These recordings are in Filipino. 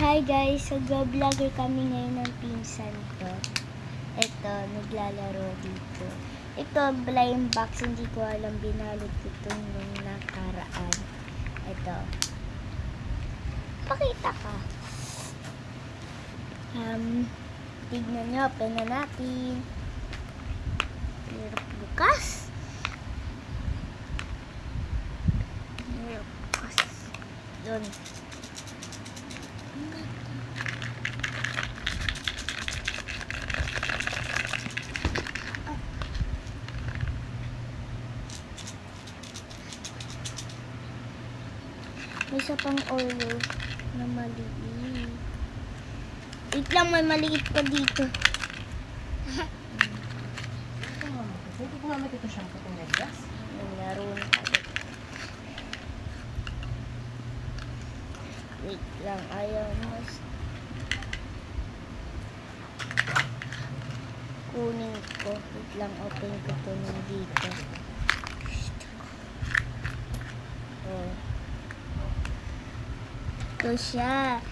Hi guys, nag-vlogger kami ngayon ng pinsan ko. Ito, naglalaro dito. Ito, blind box, hindi ko alam, binalot ko ito nung nakaraan. Ito. Pakita ka. Tignan nyo, open na natin. Hirap bukas. Hirap bukas. Yun. May isa pang Oreo na maliit. Wait lang, may maliit pa dito. Pwede gumamit ito siyang patunegas? Laro na ako. Wait lang, ayaw mas kunin ko. Wait lang, open ko ito dito. Oh. Ito siya.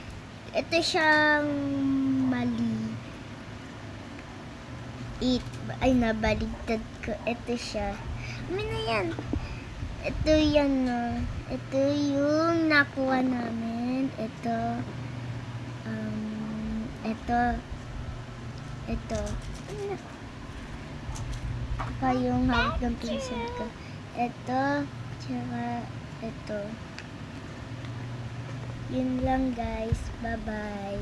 Ito siyang mali. Ay, nabaligtad ko. Ito siya. Amin na yan. Ito yan, no. Ito yung nakuha namin. Ito. Ito. Ito. Ito yung hawak ng pinsan ko. Ito. Tsaka ito. Yun lang guys. Bye-bye.